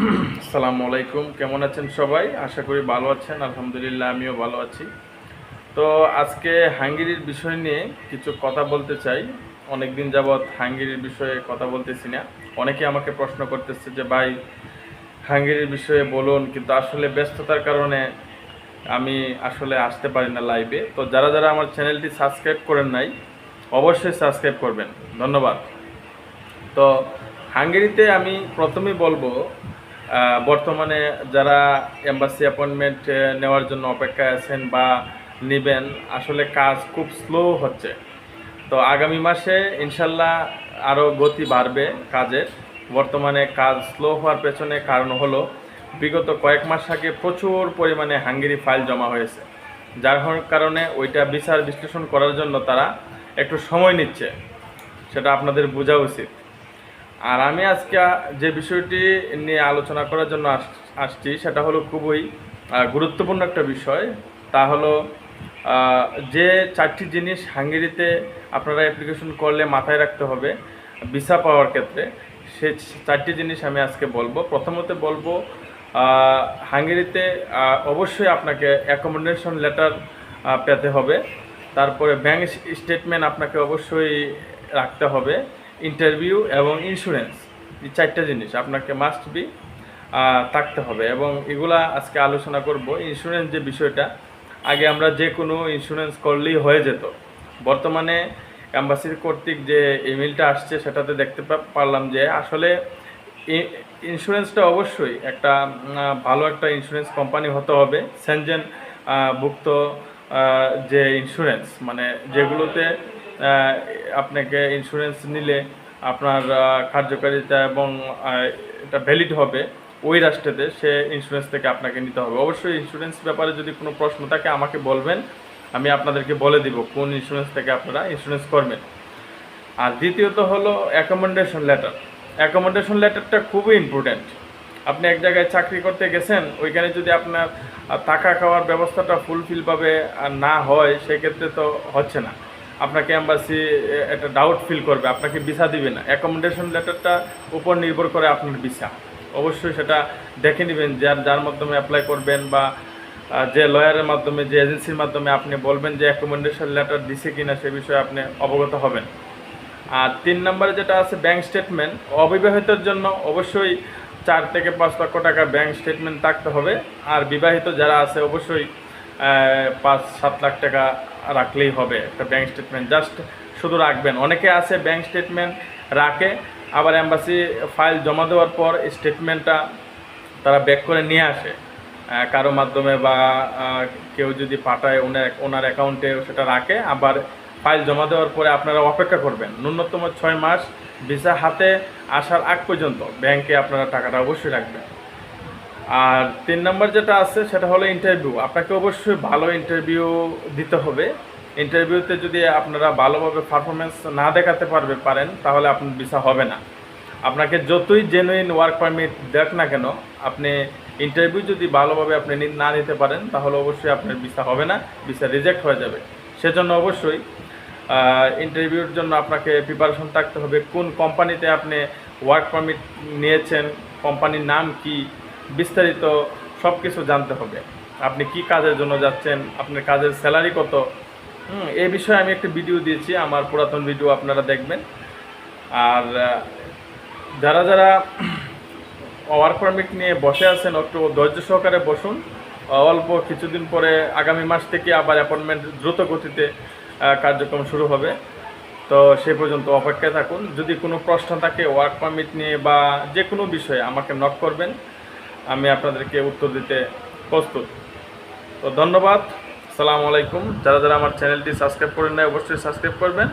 আসসালামু আলাইকুম। কেমন আছেন সবাই? আশা করি ভালো আছেন। আলহামদুলিল্লাহ আমিও ভালো আছি। তো আজকে হাঙ্গেরির বিষয় নিয়ে কিছু কথা বলতে চাই। অনেক দিন যাবৎ হাঙ্গেরির বিষয়ে কথা বলতেছি না। অনেকে আমাকে প্রশ্ন করতেছে যে ভাই হাঙ্গেরির বিষয়ে বলুন, কিন্তু আসলে ব্যস্ততার কারণে আমি আসলে আসতে পারি না লাইভে। তো যারা যারা আমার চ্যানেলটি সাবস্ক্রাইব করেন নাই অবশ্যই সাবস্ক্রাইব করবেন। ধন্যবাদ। তো হাঙ্গেরিতে আমি প্রথমেই বলবো, বর্তমানে যারা এম্বাসি অ্যাপয়েন্টমেন্ট নেওয়ার জন্য অপেক্ষায় আছেন বা নেবেন, আসলে কাজ খুব স্লো হচ্ছে। তো আগামী মাসে ইনশাল্লাহ আরও গতি বাড়বে কাজের। বর্তমানে কাজ স্লো হওয়ার পেছনে কারণ হলো বিগত কয়েক মাস আগে প্রচুর পরিমাণে হাঙ্গেরি ফাইল জমা হয়েছে, যার কারণে ওইটা বিচার বিশ্লেষণ করার জন্য তারা একটু সময় নিচ্ছে। সেটা আপনাদের বোঝা উচিত। আর আমি আজকে যে বিষয়টি নিয়ে আলোচনা করার জন্য আসছি সেটা হলো খুবই গুরুত্বপূর্ণ একটা বিষয়। তা হলো যে চারটি জিনিস হাঙ্গেরিতে আপনারা অ্যাপ্লিকেশন করলে মাথায় রাখতে হবে ভিসা পাওয়ার ক্ষেত্রে। সে চারটি জিনিস আমি আজকে বলবো। প্রথমত বলবো, হাঙ্গেরিতে অবশ্যই আপনাকে অ্যাকোমোডেশন লেটার পেতে হবে। তারপরে ব্যাংক স্টেটমেন্ট আপনাকে অবশ্যই রাখতে হবে। ইন্টারভিউ এবং ইন্স্যুরেন্স, এই চারটা জিনিস আপনাকে মাস্ট বি থাকতে হবে, এবং এগুলা আজকে আলোচনা করব। ইন্স্যুরেন্স যে বিষয়টা, আগে আমরা যে কোনো ইন্স্যুরেন্স করলেই হয়ে যেত। বর্তমানে অ্যাম্বাসির কর্তৃক যে ইমেলটা আসছে সেটাতে দেখতে পারলাম যে আসলে ইন্স্যুরেন্সটা অবশ্যই একটা ভালো একটা ইন্স্যুরেন্স কোম্পানি হতে হবে। সেনজেন ভুক্ত যে ইন্স্যুরেন্স, মানে যেগুলোতে আপনাকে ইন্স্যুরেন্স নিলে আপনার কার্যকারিতা এবং এটা ভ্যালিড হবে ওই রাষ্ট্রেতে, সে ইন্স্যুরেন্স থেকে আপনাকে নিতে হবে। অবশ্যই ইন্স্যুরেন্স ব্যাপারে যদি কোনো প্রশ্ন থাকে আমাকে বলবেন, আমি আপনাদেরকে বলে দিব কোন ইন্স্যুরেন্স থেকে আপনারা ইন্স্যুরেন্স করবেন। আর দ্বিতীয়ত হলো অ্যাকোমোডেশন লেটার। অ্যাকোমোডেশন লেটারটা খুবই ইম্পর্ট্যান্ট। আপনি এক জায়গায় চাকরি করতে গেছেন, ওইখানে যদি আপনার থাকা খাওয়ার ব্যবস্থাটা ফুলফিলভাবে না হয় সেক্ষেত্রে তো হচ্ছে না। আপনাকে এম্বাসি একটা ডাউট ফিল করবে, আপনাকে ভিসা দিবে না। অ্যাকোমোডেশন লেটারটা উপর নির্ভর করে আপনার ভিসা। অবশ্যই সেটা দেখে নেবেন যার মাধ্যমে অ্যাপ্লাই করবেন, বা যে লয়ারের মাধ্যমে, যে এজেন্সির মাধ্যমে আপনি বলবেন যে অ্যাকোমোডেশন লেটার দিছে কিনা সে বিষয়ে আপনি অবগত হবেন। আর 3 নম্বরে যেটা আছে ব্যাংক স্টেটমেন্ট। অবিবাহিতর জন্য অবশ্যই 4 থেকে 5 লক্ষ টাকা ব্যাংক স্টেটমেন্ট থাকতে হবে। আর বিবাহিত যারা আছে অবশ্যই 5-7 লাখ টাকা রাখলেই হবে। একটা ব্যাংক স্টেটমেন্ট জাস্ট শুধু রাখবেন। অনেকে আছে ব্যাংক স্টেটমেন্ট রাখে, আবার এম্বাসি ফাইল জমা দেওয়ার পর স্টেটমেন্টটা তারা ব্যাক করে নিয়ে আসে কারো মাধ্যমে, বা কেউ যদি পাঠায় ওনার অ্যাকাউন্টে সেটা রাখে। আবার ফাইল জমা দেওয়ার পরে আপনারা অপেক্ষা করবেন ন্যূনতম 6 মাস ভিসা হাতে আসার আগ পর্যন্ত ব্যাংকে আপনারা টাকাটা অবশ্যই রাখবেন। আর 3 নম্বর যেটা আছে সেটা হলো ইন্টারভিউ। আপনাকে অবশ্যই ভালো ইন্টারভিউ দিতে হবে। ইন্টারভিউতে যদি আপনারা ভালোভাবে পারফরমেন্স না দেখাতে পারেন তাহলে আপনার ভিসা হবে না। আপনাকে যতই জেনুইন ওয়ার্ক পারমিট দেখ না কেন, আপনি ইন্টারভিউ যদি ভালোভাবে আপনি না নিতে পারেন তাহলে অবশ্যই আপনার ভিসা হবে না, ভিসা রিজেক্ট হয়ে যাবে। সেজন্য অবশ্যই ইন্টারভিউর জন্য আপনাকে প্রিপারেশন থাকতে হবে। কোন কোম্পানিতে আপনি ওয়ার্ক পারমিট নিয়েছেন, কোম্পানির নাম কি, বিস্তারিত সব কিছু জানতে হবে। আপনি কি কাজের জন্য যাচ্ছেন, আপনার কাজের স্যালারি কত, এই বিষয়ে আমি একটা ভিডিও দিয়েছি, আমার পুরাতন ভিডিও আপনারা দেখবেন। আর যারা যারা ওয়ার্ক পারমিট নিয়ে বসে আছেন একটু ধৈর্য সহকারে বসুন। অল্প কিছুদিন পরে আগামী মাস থেকে আবার অ্যাপয়েন্টমেন্ট দ্রুত গতিতে কার্যক্রম শুরু হবে। তো সে পর্যন্ত অপেক্ষায় থাকুন। যদি কোনো প্রশ্ন থাকে ওয়ার্ক পারমিট নিয়ে বা যে কোনো বিষয়ে আমাকে নক করবেন, আমি আপনাদেরকে উত্তর দিতে প্রস্তুত। তো ধন্যবাদ। আসসালামু আলাইকুম। যারা যারা আমার চ্যানেলটি সাবস্ক্রাইব করেন নাই অবশ্যই সাবস্ক্রাইব করবেন।